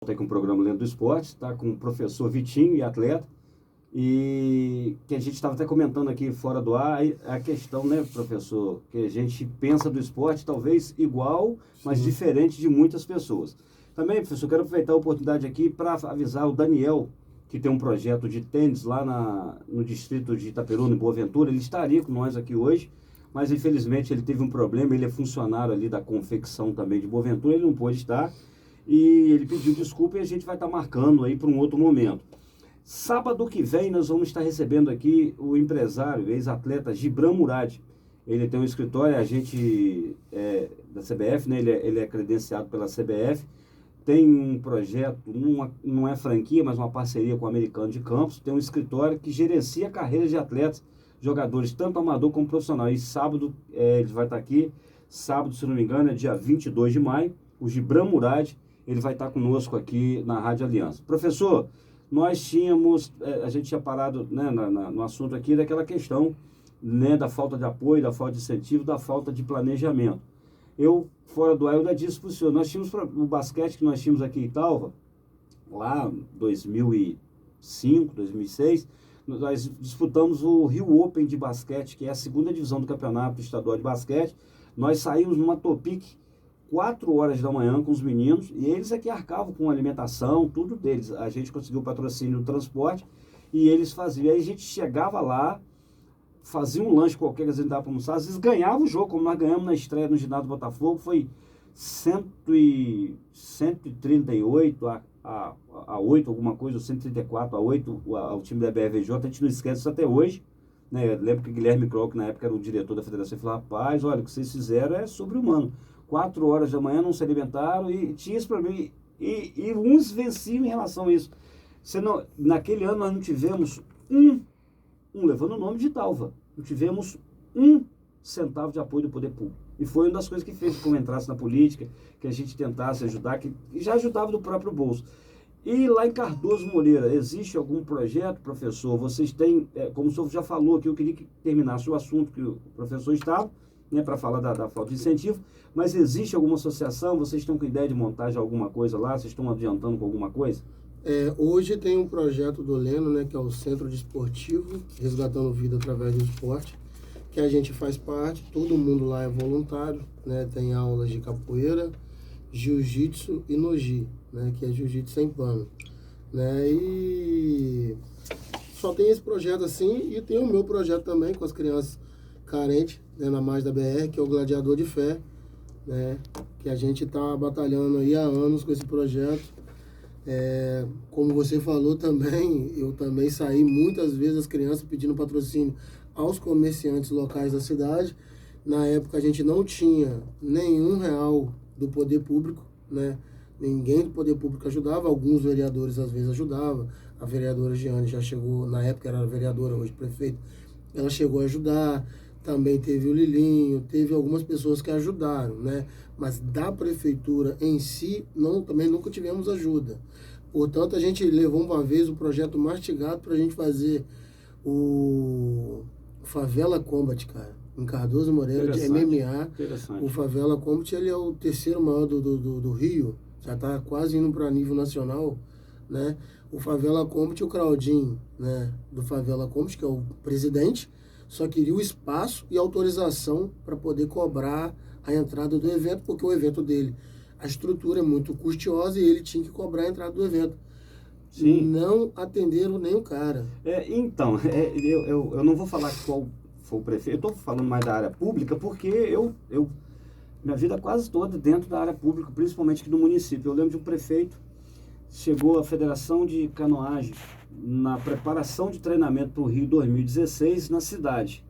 Está com o programa Lendo do Esporte, está com o professor Vitinho e atleta, e que a gente estava até comentando aqui fora do ar, a questão, né, professor, que a gente pensa do esporte talvez igual, mas diferente de muitas pessoas. Também, professor, quero aproveitar a oportunidade aqui para avisar o Daniel, que tem um projeto de tênis lá no distrito de Itaperuna, em Boa Ventura. Ele estaria com nós aqui hoje, mas infelizmente ele teve um problema, ele é funcionário ali da confecção também de Boa Ventura, ele não pôde estar. E ele pediu desculpa e a gente vai estar marcando aí para um outro momento. Sábado que vem nós vamos estar recebendo aqui o empresário, ex-atleta Gibran Murad. Ele tem um escritório, a gente da CBF, né? Ele é credenciado pela CBF. Tem um projeto, não é franquia, mas uma parceria com o Americano de Campos. Tem um escritório que gerencia carreiras de atletas, jogadores, tanto amador como profissional. E sábado ele vai estar aqui, sábado, se não me engano, é dia 22 de maio, o Gibran Murad. Ele vai estar conosco aqui na Rádio Aliança. Professor, nós tínhamos, a gente tinha parado, né, no assunto aqui daquela questão, né, da falta de apoio, da falta de incentivo, da falta de planejamento. Fora do ar, eu já disse para o senhor, nós tínhamos o basquete que nós tínhamos aqui em Italva, lá em 2005, 2006, nós disputamos o Rio Open de basquete, que é a segunda divisão do campeonato estadual de basquete. Nós saímos numa Topic 4 horas da manhã com os meninos, e eles é que arcavam com alimentação, tudo deles. A gente conseguiu o patrocínio do transporte, e eles faziam. Aí a gente chegava lá, fazia um lanche qualquer que a gente dava para almoçar, às vezes ganhava o jogo, como nós ganhamos na estreia no ginásio do Botafogo, foi 138 a 8, alguma coisa, 134 a 8, ao time da BRVJ. A gente não esquece isso até hoje. Né? Eu lembro que o Guilherme Kroc, na época, era o diretor da federação, e falou: rapaz, olha, o que vocês fizeram é sobre-humano. 4 horas da manhã não se alimentaram, e tinha esse problema. E uns venciam em relação a isso. Naquele ano nós não tivemos levando o nome de Italva, não tivemos 1 centavo de apoio do poder público. E foi uma das coisas que fez com que entrasse na política, que a gente tentasse ajudar, que já ajudava do próprio bolso. E lá em Cardoso Moreira, existe algum projeto, professor? Vocês têm, como o senhor já falou aqui, eu queria que terminasse o assunto que o professor estava, né, para falar da falta de incentivo, mas existe alguma associação? Vocês estão com ideia de montar já alguma coisa lá? Vocês estão adiantando com alguma coisa? Hoje tem um projeto do Leno, né, que é o Centro Desportivo, Resgatando Vida através do Esporte, que a gente faz parte, todo mundo lá é voluntário, né, tem aulas de capoeira, jiu-jitsu e noji, né, que é jiu-jitsu sem pano, né, e só tem esse projeto assim, e tem o meu projeto também com as crianças carentes, né, na Mais da BR, que é o Gladiador de Fé, né, que a gente está batalhando aí há anos com esse projeto. Como você falou também, eu também saí muitas vezes as crianças pedindo patrocínio aos comerciantes locais da cidade. Na época a gente não tinha nenhum real do poder público, né? Ninguém do poder público ajudava, alguns vereadores às vezes ajudavam. A vereadora Giane já chegou, na época era vereadora, hoje prefeito, ela chegou a ajudar. Também teve o Lilinho, teve algumas pessoas que ajudaram, né? Mas da prefeitura em si, também nunca tivemos ajuda. Portanto, a gente levou uma vez o projeto mastigado para a gente fazer o Favela Combat, cara, em Cardoso Moreira, de MMA. O Favela Combat, ele é o terceiro maior do Rio, já está quase indo para nível nacional, né? O Favela Combat, o Claudinho, né, do Favela Combat, que é o presidente, só queria o espaço e autorização para poder cobrar a entrada do evento, porque o evento dele, a estrutura é muito custosa e ele tinha que cobrar a entrada do evento. Sim. Não atenderam nem o cara. Então, eu não vou falar qual foi o prefeito, eu estou falando mais da área pública, porque minha vida quase toda dentro da área pública, principalmente aqui do município. Eu lembro de um prefeito, chegou a Federação de Canoagem, na preparação de treinamento para o Rio 2016 na cidade,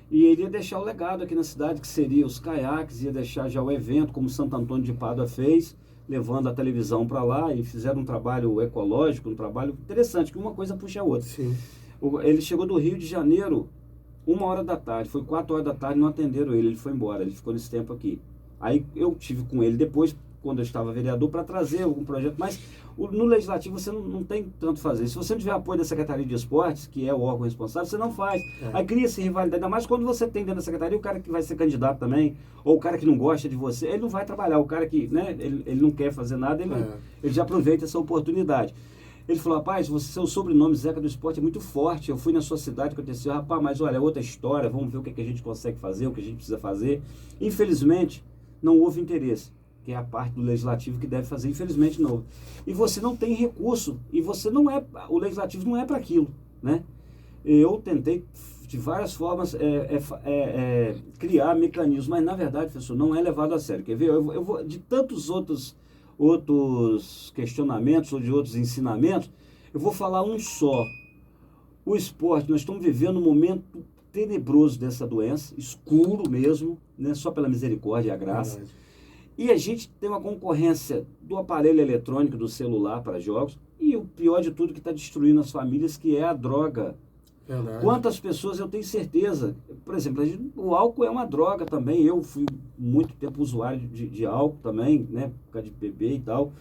e ele ia deixar o legado aqui na cidade, que seria os caiaques, ia deixar já o evento, como Santo Antônio de Pádua fez, levando a televisão para lá, e fizeram um trabalho ecológico, um trabalho interessante, que uma coisa puxa a outra. Sim. Ele chegou do Rio de Janeiro 1h da tarde, foi 4 horas da tarde, não atenderam ele foi embora, ele ficou nesse tempo aqui. Aí eu tive com ele depois, quando eu estava vereador, para trazer algum projeto, mas no Legislativo você não tem tanto fazer. Se você não tiver apoio da Secretaria de Esportes, que é o órgão responsável, você não faz. Aí cria-se rivalidade, ainda mais quando você tem dentro da Secretaria o cara que vai ser candidato também, ou o cara que não gosta de você, ele não vai trabalhar, o cara que, né, ele não quer fazer nada, ele já aproveita essa oportunidade. Ele falou, rapaz, seu sobrenome Zeca do Esporte é muito forte, eu fui na sua cidade, aconteceu, rapaz, mas olha, é outra história, vamos ver o que a gente consegue fazer, o que a gente precisa fazer. Infelizmente, não houve interesse, que é a parte do Legislativo que deve fazer, infelizmente não houve. E você não tem recurso, e você não é, o Legislativo não é para aquilo, né? Eu tentei, de várias formas, criar mecanismos, mas na verdade, professor, não é levado a sério. Quer ver? Eu vou, de tantos outros questionamentos ou de outros ensinamentos, eu vou falar um só. O esporte, nós estamos vivendo um momento tenebroso dessa doença, escuro mesmo, né? Só pela misericórdia e a graça. E a gente tem uma concorrência do aparelho eletrônico, do celular para jogos, e o pior de tudo que está destruindo as famílias, que é a droga. Verdade. Quantas pessoas eu tenho certeza, por exemplo, o álcool é uma droga também, eu fui muito tempo usuário de álcool também, né, por causa de beber e tal,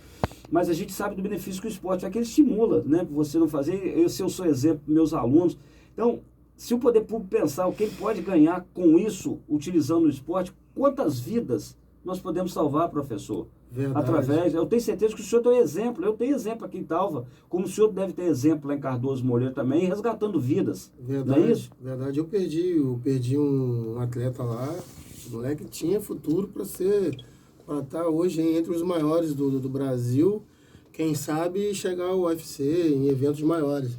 mas a gente sabe do benefício que o esporte é que ele estimula, né, você não fazer, se eu sou exemplo para meus alunos, então, se o poder público pensar o que ele pode ganhar com isso, utilizando o esporte, quantas vidas nós podemos salvar, professor? Verdade. Através, eu tenho certeza que o senhor tem exemplo, eu tenho exemplo aqui em Talva, como o senhor deve ter exemplo lá em Cardoso Moreira também, resgatando vidas. Verdade, não é isso? Verdade, eu perdi um atleta lá, o moleque tinha futuro para estar hoje entre os maiores do Brasil, quem sabe chegar ao UFC, em eventos maiores.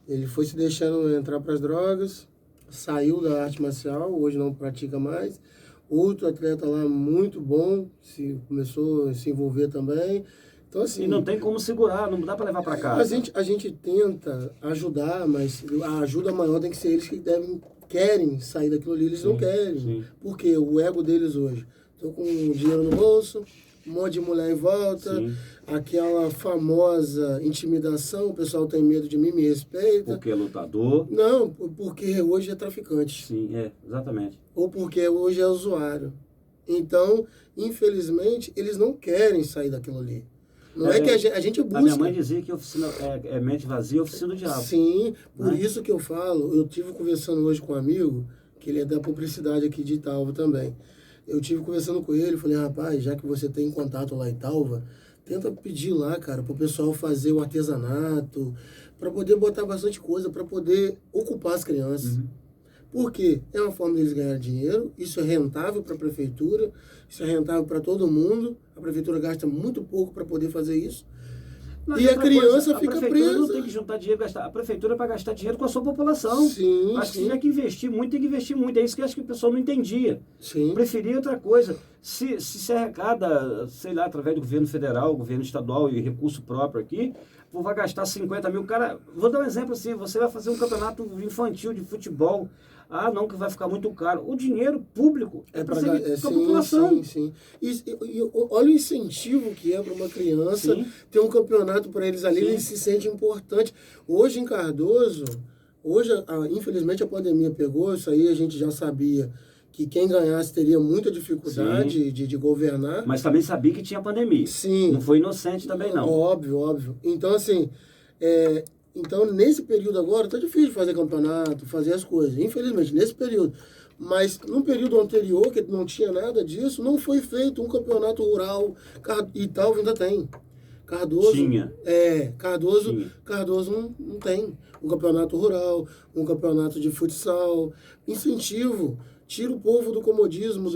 Ele foi se deixando entrar para as drogas, saiu da arte marcial, hoje não pratica mais. Outro atleta lá muito bom, começou a se envolver também. Então, assim, e não tem como segurar, não dá para levar para casa. A gente tenta ajudar, mas a ajuda maior tem que ser eles que querem sair daquilo ali, eles não querem. Sim. Porque o ego deles hoje, estou com dinheiro no bolso, um monte de mulher em volta, sim, aquela famosa intimidação, o pessoal tem medo de mim, me respeita. Porque é lutador. Não, porque hoje é traficante. Sim, exatamente. Ou porque hoje é usuário. Então, infelizmente, eles não querem sair daquilo ali. Não é que a gente busca. A minha mãe dizia que oficina, mente vazia, oficina do diabo. Sim, por isso que eu falo, eu tive conversando hoje com um amigo, que ele é da publicidade aqui de Italva também. Eu tive conversando com ele, falei, rapaz, já que você tem contato lá em Italva, tenta pedir lá, cara, para o pessoal fazer o artesanato, para poder botar bastante coisa, para poder ocupar as crianças. Uhum. Porque é uma forma deles ganhar dinheiro, isso é rentável para a prefeitura, isso é rentável para todo mundo, a prefeitura gasta muito pouco para poder fazer isso. Não, e a criança fica presa. A prefeitura não tem que juntar dinheiro, gastar. A prefeitura é para gastar dinheiro com a sua população. Sim, acho que tiver que investir muito, tem que investir muito. É isso que eu acho que o pessoal não entendia. Sim. Preferia outra coisa. Se arrecada, sei lá, através do governo federal, governo estadual e recurso próprio aqui, vai gastar 50 mil. Cara, vou dar um exemplo assim, você vai fazer um campeonato infantil de futebol. Ah, não, que vai ficar muito caro. O dinheiro público é para a população. Sim. E olha o incentivo que é para uma criança ter um campeonato para eles ali, eles se sentem importantes. Hoje em Cardoso, infelizmente a pandemia pegou, isso aí a gente já sabia, que quem ganhasse teria muita dificuldade de governar. Mas também sabia que tinha pandemia. Sim. Não foi inocente também, não. Óbvio. Então, assim, então, nesse período agora, tá difícil fazer campeonato, fazer as coisas, infelizmente, nesse período. Mas no período anterior, que não tinha nada disso, não foi feito um campeonato rural, e tal, ainda tem. Cardoso... Tinha. Cardoso não tem. Um campeonato rural, um campeonato de futsal, incentivo... Tira o povo do comodismo,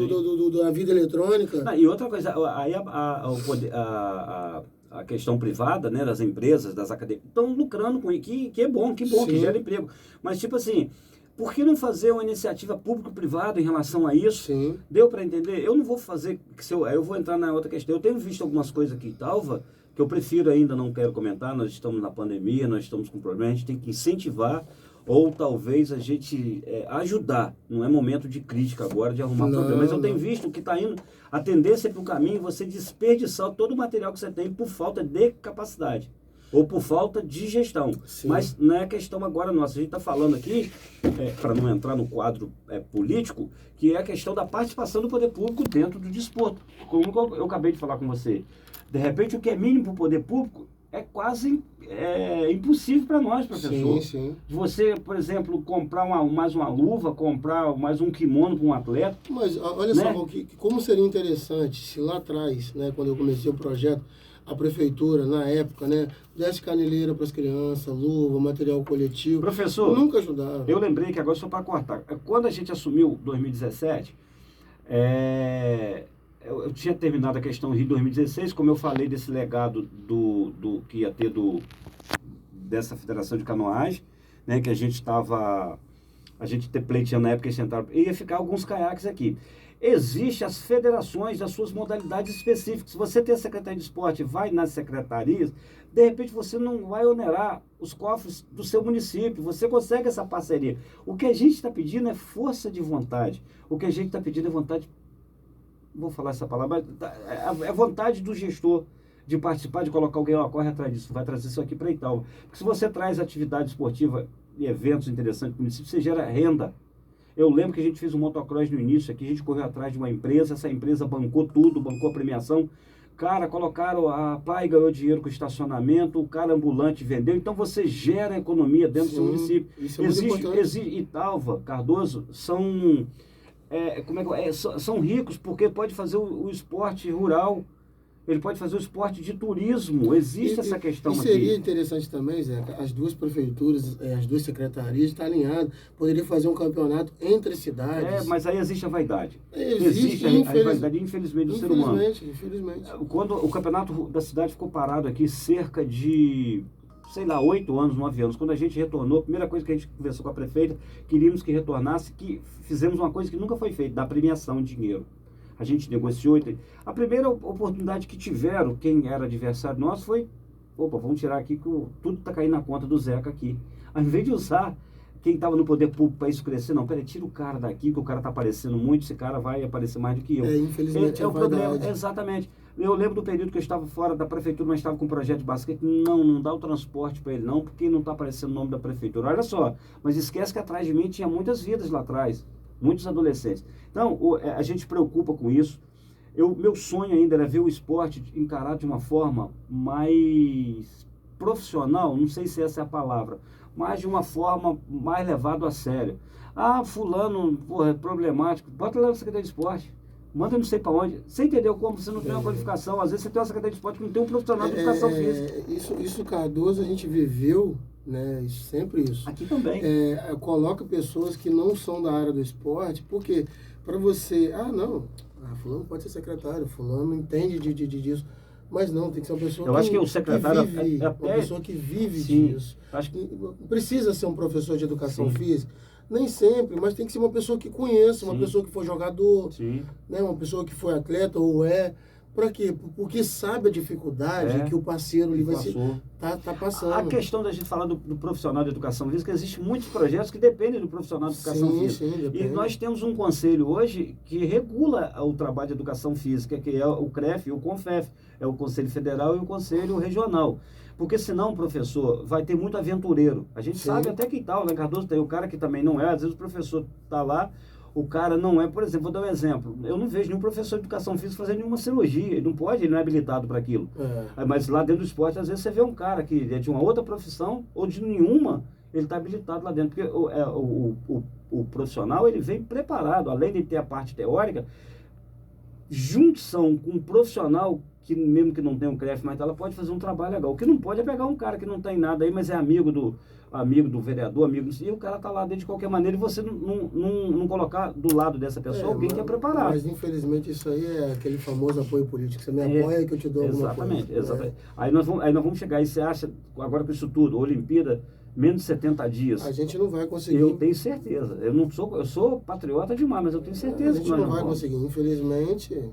da vida eletrônica. E outra coisa, aí a questão privada, né, das empresas, das academias, estão lucrando com isso, que é bom, que gera emprego. Mas, tipo assim, por que não fazer uma iniciativa público-privada em relação a isso? Sim. Deu para entender? Eu não vou fazer, eu vou entrar na outra questão. Eu tenho visto algumas coisas aqui em Talva, que eu prefiro ainda, não quero comentar, nós estamos na pandemia, nós estamos com problemas, a gente tem que incentivar, ou talvez a gente ajudar. Não é momento de crítica agora, de arrumar problema. Mas eu tenho visto que está indo, a tendência é para o caminho você desperdiçar todo o material que você tem por falta de capacidade. ou por falta de gestão. Sim. Mas não é questão agora nossa. A gente está falando aqui, para não entrar no quadro político, que é a questão da participação do poder público dentro do desporto. Como eu acabei de falar com você. De repente, o que é mínimo para o poder público é quase impossível para nós, professor. Sim, sim. De você, por exemplo, comprar mais uma luva, comprar mais um kimono para um atleta. Mas olha né? só, como seria interessante se lá atrás, né, quando eu comecei o projeto, a prefeitura, na época, né, desse caneleira para as crianças, luva, material coletivo. Professor, nunca ajudava. Eu lembrei que agora, só para cortar, quando a gente assumiu 2017, eu tinha terminado a questão Rio 2016, como eu falei desse legado do que ia ter dessa Federação de Canoagem, né, que a gente pleiteando na época, ia ficar alguns caiaques aqui. Existem as federações, as suas modalidades específicas. Se você tem a Secretaria de Esporte e vai nas secretarias, de repente você não vai onerar os cofres do seu município. Você consegue essa parceria. O que a gente está pedindo é força de vontade. O que a gente está pedindo é vontade, vou falar essa palavra, mas é vontade do gestor de participar, de colocar alguém, corre atrás disso, vai trazer isso aqui para Itaúba. Porque se você traz atividade esportiva e eventos interessantes para o município, você gera renda. Eu lembro que a gente fez um motocross no início aqui, a gente correu atrás de uma empresa, essa empresa bancou tudo, bancou a premiação. Cara, colocaram, a pai ganhou dinheiro com estacionamento, o cara ambulante vendeu, então você gera economia dentro do seu município. Isso é muito importante. Itaúba, Cardoso, são ricos porque pode fazer o esporte rural, ele pode fazer o esporte de turismo, existe essa questão aqui. Seria interessante também, Zé, as duas prefeituras, as duas secretarias estão alinhadas, poderia fazer um campeonato entre cidades. Mas aí existe a vaidade. Existe a vaidade, infelizmente, do ser humano. Infelizmente. Quando o campeonato da cidade ficou parado aqui, cerca de, 8 anos, 9 anos, quando a gente retornou, a primeira coisa que a gente conversou com a prefeita, queríamos que retornasse, que fizemos uma coisa que nunca foi feita, da premiação de dinheiro. A gente negociou. A primeira oportunidade que tiveram, quem era adversário nosso, foi, vamos tirar aqui que tudo está caindo na conta do Zeca aqui. Ao invés de usar quem estava no poder público para isso crescer, não, peraí, tira o cara daqui, que o cara está aparecendo muito, esse cara vai aparecer mais do que eu. Infelizmente é o problema, exatamente. Eu lembro do período que eu estava fora da prefeitura, mas estava com um projeto de basquete. Não dá o transporte para ele não, porque não está aparecendo o nome da prefeitura. Olha só, mas esquece que atrás de mim tinha muitas vidas lá atrás, muitos adolescentes. Então, a gente se preocupa com isso. Meu sonho ainda era ver o esporte encarado de uma forma mais profissional, não sei se essa é a palavra, mas de uma forma mais levado a sério. Fulano, é problemático, bota lá na Secretaria de Esporte. Manda não sei para onde. Você entendeu como? Você não tem uma qualificação. Às vezes você tem uma Secretaria de Esporte que não tem um profissional de educação física. Isso, Cardoso, a gente viveu, né? Sempre isso. Aqui também. Coloca pessoas que não são da área do esporte, porque para você... fulano pode ser secretário, fulano entende disso. Mas não, tem que ser uma pessoa acho que o secretário vive, uma pessoa que vive disso. Acho que não precisa ser um professor de educação física. Nem sempre, mas tem que ser uma pessoa que conheça, uma pessoa que foi jogador, né, uma pessoa que foi atleta ou Para quê? Porque sabe a dificuldade que o parceiro ali vai tá passando. A questão da gente falar do profissional de educação física, existem muitos projetos que dependem do profissional de educação física. E nós temos um conselho hoje que regula o trabalho de educação física, que é o CREF e o CONFEF, é o Conselho Federal e o Conselho Regional. Porque senão, professor, vai ter muito aventureiro. A gente sabe até que tal, né, Cardoso? Tem o cara que também não é, às vezes o professor está lá, o cara não é, por exemplo, vou dar um exemplo. Eu não vejo nenhum professor de educação física fazendo nenhuma cirurgia. Ele não pode, ele não é habilitado para aquilo. Mas lá dentro do esporte, às vezes você vê um cara que é de uma outra profissão ou de nenhuma, ele está habilitado lá dentro. Porque o profissional, ele vem preparado, além de ter a parte teórica, junção com um profissional que mesmo que não tenha um CREF, mas ela pode fazer um trabalho legal. O que não pode é pegar um cara que não tem nada aí, mas é amigo do vereador, e o cara tá lá dentro de qualquer maneira e você não colocar do lado dessa pessoa alguém que é preparado. Mas infelizmente isso aí é aquele famoso apoio político. Você me apoia que eu te dou alguma coisa. Exatamente. Aí nós vamos chegar aí, você acha, agora com isso tudo, Olimpíada, menos de 70 dias. A gente não vai conseguir. Eu tenho certeza. Eu sou patriota demais, mas eu tenho certeza que nós não vai conseguir, infelizmente.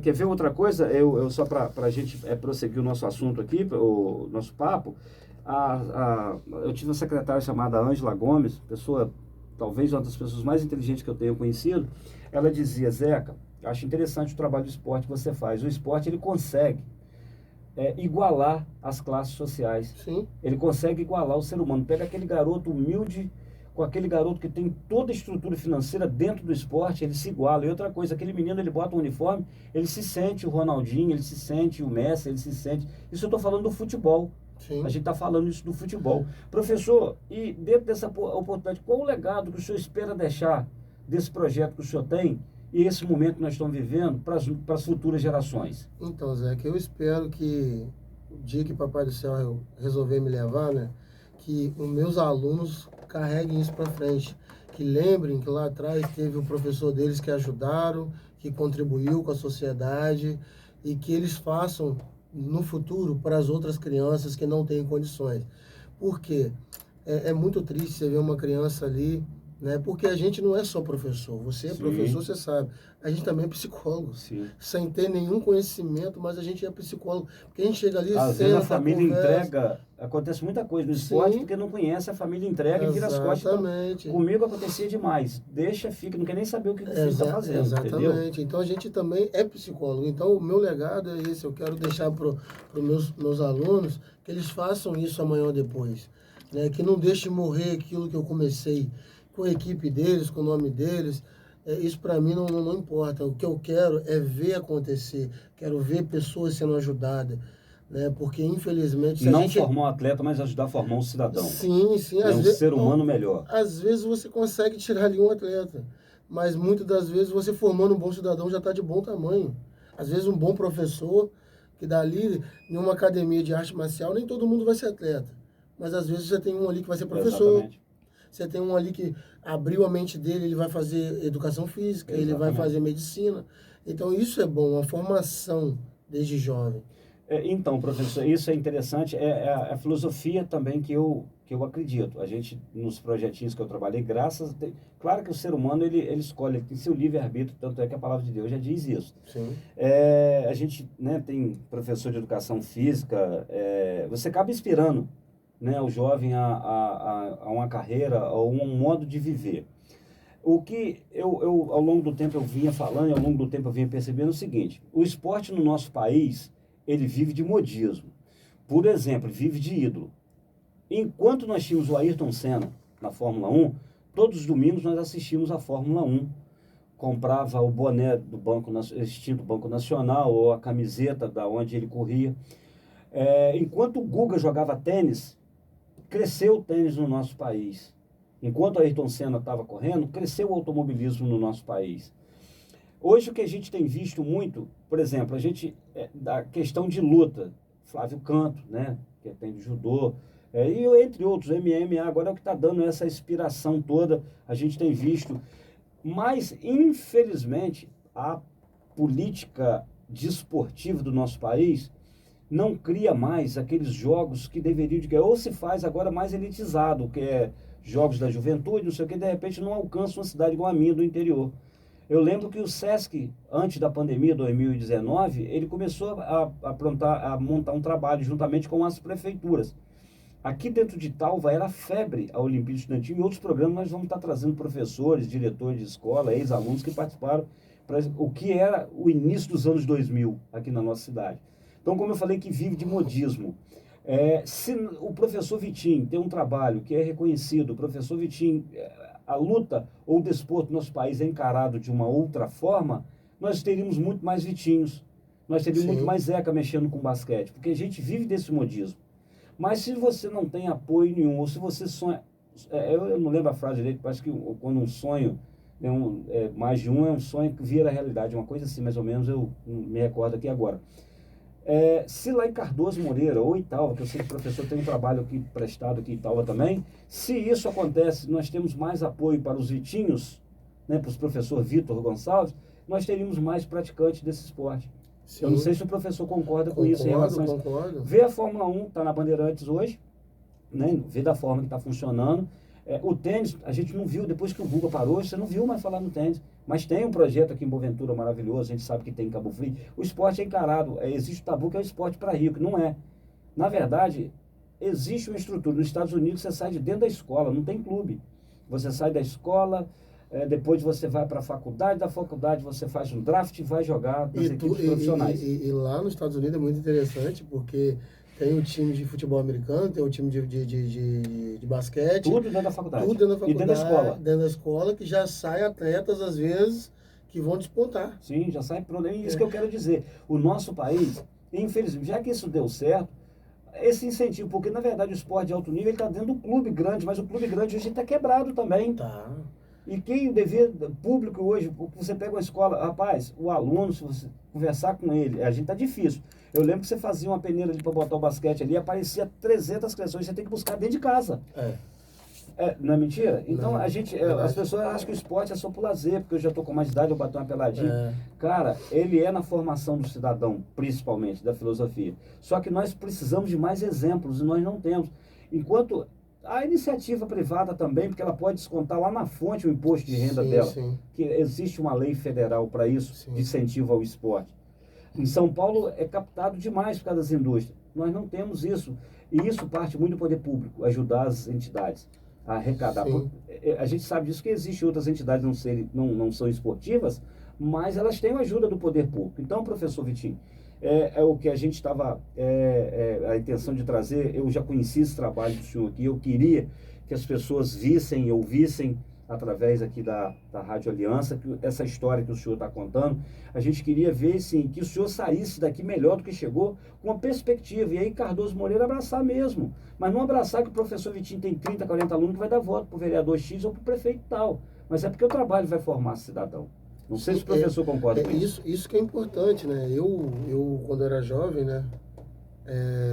Quer ver outra coisa? Eu só para a gente prosseguir o nosso assunto aqui, o nosso papo, eu tive uma secretária chamada Ângela Gomes, pessoa, talvez uma das pessoas mais inteligentes que eu tenho conhecido. Ela dizia: Zeca, acho interessante o trabalho do esporte que você faz. O esporte, ele consegue igualar as classes sociais. Sim. Ele consegue igualar o ser humano. Pega aquele garoto humilde com aquele garoto que tem toda a estrutura financeira dentro do esporte, ele se iguala. E outra coisa, aquele menino, ele bota um uniforme, ele se sente o Ronaldinho, ele se sente o Messi, ele se sente... Isso eu estou falando do futebol. Sim. A gente está falando isso do futebol. Professor, e dentro dessa oportunidade, qual o legado que o senhor espera deixar desse projeto que o senhor tem e esse momento que nós estamos vivendo para as futuras gerações? Então, Zé, que eu espero que o dia que Papai do Céu resolver me levar, né, que os meus alunos carreguem isso para frente, que lembrem que lá atrás teve um professor deles que ajudaram, que contribuiu com a sociedade e que eles façam no futuro para as outras crianças que não têm condições. Por quê? É muito triste você ver uma criança ali, né? Porque a gente não é só professor. Você é Sim. professor, você sabe. A gente também é psicólogo. Sim. Sem ter nenhum conhecimento, mas a gente é psicólogo. Porque a gente chega ali, às vezes a família entrega, acontece muita coisa no esporte, porque não conhece, a família entrega e vira as costas. Exatamente. Então, comigo acontecia demais. Deixa, fica, não quer nem saber o que o filho está fazendo. Exatamente. Entendeu? Então a gente também é psicólogo. Então o meu legado é esse. Eu quero deixar para os meus alunos que eles façam isso amanhã ou depois. Né? Que não deixe morrer aquilo que eu comecei com a equipe deles, com o nome deles. Isso para mim não importa. O que eu quero é ver acontecer. Quero ver pessoas sendo ajudadas. Né? Porque, infelizmente... Não formar um atleta, mas ajudar a formar um cidadão. Sim, sim. É um ser humano melhor. Às vezes você consegue tirar ali um atleta. Mas muitas das vezes você formando um bom cidadão já está de bom tamanho. Às vezes um bom professor, que dali, em uma academia de arte marcial, nem todo mundo vai ser atleta. Mas às vezes você tem um ali que vai ser professor. Exatamente. Você tem um ali que abriu a mente dele, ele vai fazer educação física, Exatamente. ele vai fazer medicina. Então isso é bom, a formação desde jovem. Então, professor, isso é interessante, é a filosofia também que eu acredito. A gente, nos projetinhos que eu trabalhei, claro que o ser humano, ele escolhe, ele tem seu livre-arbítrio, tanto é que a palavra de Deus já diz isso. Sim. A gente, né, tem professor de educação física, você acaba inspirando, né, o jovem a uma carreira, a um modo de viver. O que eu, ao longo do tempo, eu vinha falando, e ao longo do tempo eu vinha percebendo o seguinte: o esporte no nosso país, ele vive de modismo. Por exemplo, vive de ídolo. Enquanto nós tínhamos o Ayrton Senna na Fórmula 1, todos os domingos nós assistimos a Fórmula 1. Comprava o boné do extinto Banco Nacional, ou a camiseta da onde ele corria. Enquanto o Guga jogava tênis, cresceu o tênis no nosso país. Enquanto o Ayrton Senna estava correndo, cresceu o automobilismo no nosso país. Hoje o que a gente tem visto muito, por exemplo, da questão de luta, Flávio Canto, né, que tem de judô, e entre outros, MMA, agora é o que está dando essa inspiração toda, a gente tem visto. Mas, infelizmente, a política desportiva do nosso país não cria mais aqueles jogos que deveriam, ou se faz agora mais elitizado, que é jogos da juventude, não sei o que, de repente não alcança uma cidade igual a minha do interior. Eu lembro que o SESC, antes da pandemia, 2019, ele começou a montar um trabalho juntamente com as prefeituras. Aqui dentro de Talva era febre a Olimpíada Estudantil. Em outros programas nós vamos estar trazendo professores, diretores de escola, ex-alunos que participaram para o que era o início dos anos 2000 aqui na nossa cidade. Então, como eu falei, que vive de modismo. Se o professor Vitinho tem um trabalho que é reconhecido, o professor Vitinho, a luta ou o desporto no nosso país é encarado de uma outra forma, nós teríamos muito mais Vitinhos, nós teríamos muito mais Zeca mexendo com basquete, porque a gente vive desse modismo. Mas se você não tem apoio nenhum, ou se você sonha... eu não lembro a frase direito, parece que quando um sonho, mais de um, é um sonho que vira realidade, uma coisa assim, mais ou menos, eu me recordo aqui agora. Se lá em Cardoso Moreira ou Italva, que eu sei que o professor tem um trabalho aqui prestado aqui em Italva também, se isso acontece, nós temos mais apoio para os Vitinhos, né, para o professor Vitor Gonçalves, nós teríamos mais praticantes desse esporte. Sim. Eu não sei se o professor concorda com isso em relação a isso. Concordo. Vê a Fórmula 1, está na Bandeirantes hoje, né, vê da forma que está funcionando. O tênis, a gente não viu, depois que o Guga parou, você não viu mais falar no tênis. Mas tem um projeto aqui em Boaventura maravilhoso, a gente sabe que tem em Cabo Frio. O esporte é encarado, existe o tabu que é o esporte para rico, não é. Na verdade, existe uma estrutura. Nos Estados Unidos você sai de dentro da escola, não tem clube. Você sai da escola, depois você vai para a faculdade, da faculdade você faz um draft e vai jogar nas equipes profissionais. E lá nos Estados Unidos é muito interessante, porque tem o time de futebol americano, tem o time de basquete. Tudo dentro da faculdade. Tudo dentro da faculdade. E dentro da escola. Dentro da escola, que já sai atletas, às vezes, que vão despontar. Sim, já sai pronto. É isso que eu quero dizer. O nosso país, infelizmente, já que isso deu certo, esse incentivo, porque na verdade o esporte de alto nível está dentro do clube grande, mas o clube grande hoje está quebrado também. Tá. E quem devia, público hoje, você pega uma escola, rapaz, o aluno, se você conversar com ele, a gente tá difícil. Eu lembro que você fazia uma peneira ali para botar o basquete ali, aparecia 300 crianças, você tem que buscar dentro de casa. Não é mentira? Então Não, as pessoas acham que o esporte é só por lazer, porque eu já tô com mais idade, eu bato uma peladinha. Cara, ele é na formação do cidadão, principalmente, da filosofia. Só que nós precisamos de mais exemplos e nós não temos. Enquanto a iniciativa privada também, porque ela pode descontar lá na fonte o imposto de renda dela, que existe uma lei federal para isso, de incentivo ao esporte. Em São Paulo é captado demais por causa das indústrias. Nós não temos isso. E isso parte muito do poder público, ajudar as entidades a arrecadar. A gente sabe disso, que existem outras entidades não são esportivas, mas elas têm a ajuda do poder público. Então, professor Vitinho, é o que a gente estava, a intenção de trazer. Eu já conheci esse trabalho do senhor aqui, eu queria que as pessoas vissem e ouvissem através aqui da Rádio Aliança, essa história que o senhor está contando. A gente queria ver, sim, que o senhor saísse daqui melhor do que chegou, com uma perspectiva. E aí Cardoso Moreira abraçar mesmo, mas não abraçar que o professor Vitinho tem 30, 40 alunos que vai dar voto para o vereador X ou para o prefeito tal, mas é porque o trabalho vai formar cidadão. Não sei se o professor concorda com isso. Isso que é importante, né? Eu quando era jovem, né?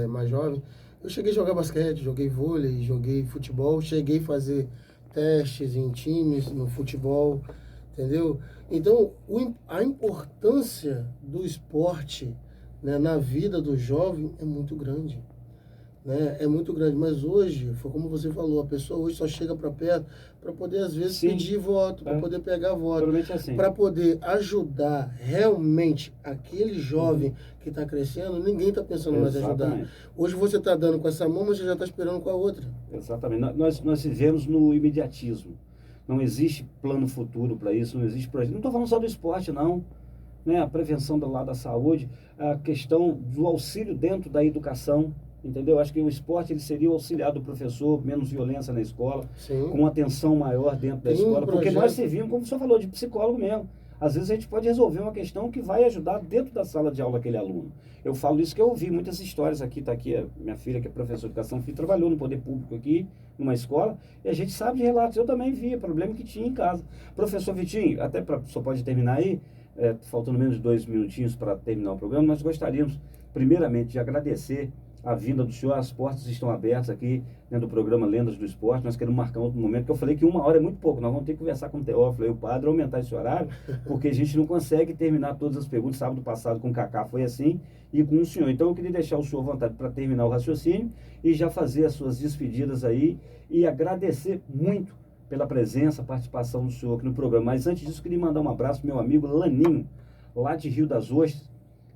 Mais jovem, eu cheguei a jogar basquete, joguei vôlei, joguei futebol, cheguei a fazer testes em times, no futebol, entendeu? Então, a importância do esporte, né, na vida do jovem é muito grande. Né? É muito grande, mas hoje, foi como você falou, a pessoa hoje só chega para perto para poder, às vezes, pedir voto, para poder pegar voto, para poder ajudar realmente aquele jovem que está crescendo. Ninguém está pensando mais em ajudar. Hoje você está dando com essa mão, mas você já está esperando com a outra. Exatamente. Nós vivemos no imediatismo. Não existe plano futuro para isso, não existe projeto. Não estou falando só do esporte, não. Né? A prevenção do lado da saúde, a questão do auxílio dentro da educação. Entendeu? Acho que o esporte ele seria o auxiliar do professor, menos violência na escola, com atenção maior dentro da escola, porque nós servimos, como o senhor falou, de psicólogo mesmo. Às vezes a gente pode resolver uma questão que vai ajudar dentro da sala de aula aquele aluno. Eu falo isso que eu ouvi muitas histórias aqui, está aqui a minha filha, que é professora de educação física, trabalhou no poder público aqui, numa escola, e a gente sabe de relatos. Eu também via problema que tinha em casa. Professor Vitinho, até só pode terminar aí, faltando menos de 2 minutinhos para terminar o programa, nós gostaríamos, primeiramente, de agradecer a vinda do senhor. As portas estão abertas aqui dentro do programa Lendas do Esporte. Nós queremos marcar outro momento, que eu falei que 1 hora é muito pouco. Nós vamos ter que conversar com o Teófilo e o padre, aumentar esse horário, porque a gente não consegue terminar todas as perguntas. Sábado passado com o Cacá foi assim, e com o senhor. Então eu queria deixar o senhor à vontade para terminar o raciocínio e já fazer as suas despedidas aí e agradecer muito pela presença, participação do senhor aqui no programa. Mas antes disso, eu queria mandar um abraço pro meu amigo Laninho, lá de Rio das Ostras.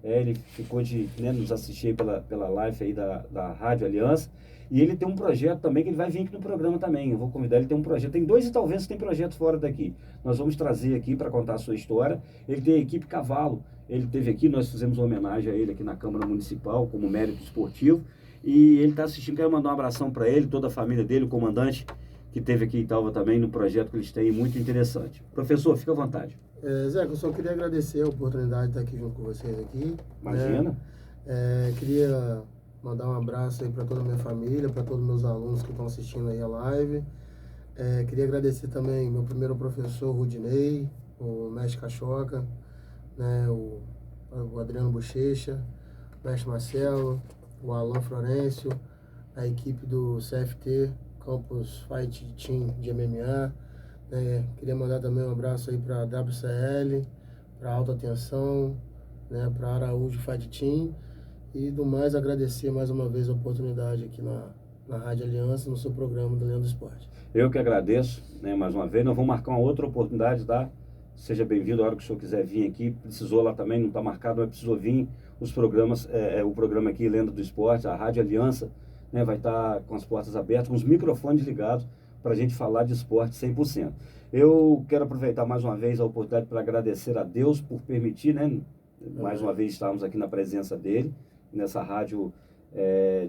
Ele ficou de nos assistir pela live aí da Rádio Aliança. E ele tem um projeto também, que ele vai vir aqui no programa também. Eu vou convidar ele, tem um projeto. Tem 2 e talvez tem projetos fora daqui. Nós vamos trazer aqui para contar a sua história. Ele tem a equipe Cavalo. Ele esteve aqui, nós fizemos uma homenagem a ele aqui na Câmara Municipal, como mérito esportivo. E ele está assistindo, quero mandar um abração para ele, toda a família dele, o comandante, que esteve aqui em Italva também, no projeto que eles têm, muito interessante. Professor, fica à vontade. Zé, eu só queria agradecer a oportunidade de estar aqui junto com vocês aqui. Imagina. Queria mandar um abraço aí para toda a minha família, para todos os meus alunos que estão assistindo aí a live. Queria agradecer também meu primeiro professor, Rudinei, o mestre Cachoca, né, o Adriano Bochecha, o mestre Marcelo, o Alan Florencio, a equipe do CFT, Campus Fight Team de MMA. Queria mandar também um abraço aí para a WCL, para Alta Tensão, né, para Araújo Fight Team. E do mais, agradecer mais uma vez a oportunidade aqui na Rádio Aliança, no seu programa do Leão do Esporte. Eu que agradeço, né, mais uma vez. Nós vamos marcar uma outra oportunidade, tá? Seja bem-vindo a hora que o senhor quiser vir aqui. Precisou lá também, não está marcado, mas precisou vir. Os programas, o programa aqui, Lenda do Esporte, a Rádio Aliança, né, vai estar com as portas abertas, com os microfones ligados, para a gente falar de esporte 100%. Eu quero aproveitar mais uma vez a oportunidade para agradecer a Deus por permitir, né, mais uma vez estarmos aqui na presença dele, nessa rádio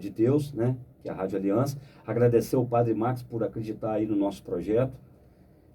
de Deus, né, que é a Rádio Aliança. Agradecer ao Padre Max por acreditar aí no nosso projeto.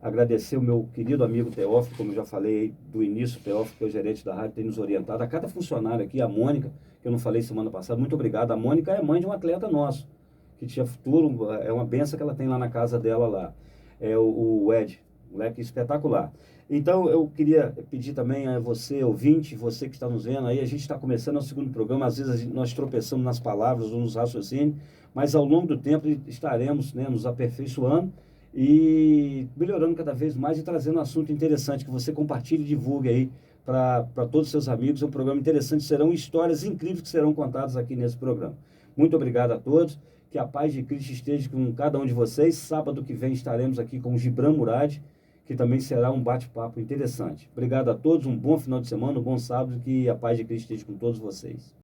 Agradecer o meu querido amigo Teófilo, como eu já falei do início, o Teófilo, que é o gerente da rádio, tem nos orientado. A cada funcionário aqui, a Mônica, que eu não falei semana passada, muito obrigado. A Mônica é mãe de um atleta nosso, que tinha futuro, é uma benção que ela tem lá na casa dela lá. É o Ed, moleque espetacular. Então, eu queria pedir também a você, ouvinte, você que está nos vendo aí, a gente está começando o segundo programa, às vezes nós tropeçamos nas palavras ou nos raciocínios, mas ao longo do tempo estaremos, né, nos aperfeiçoando e melhorando cada vez mais e trazendo um assunto interessante que você compartilhe e divulgue aí para todos os seus amigos. É um programa interessante, serão histórias incríveis que serão contadas aqui nesse programa. Muito obrigado a todos, que a paz de Cristo esteja com cada um de vocês. Sábado que vem estaremos aqui com o Gibran Murad, que também será um bate-papo interessante. Obrigado a todos, um bom final de semana, um bom sábado, que a paz de Cristo esteja com todos vocês.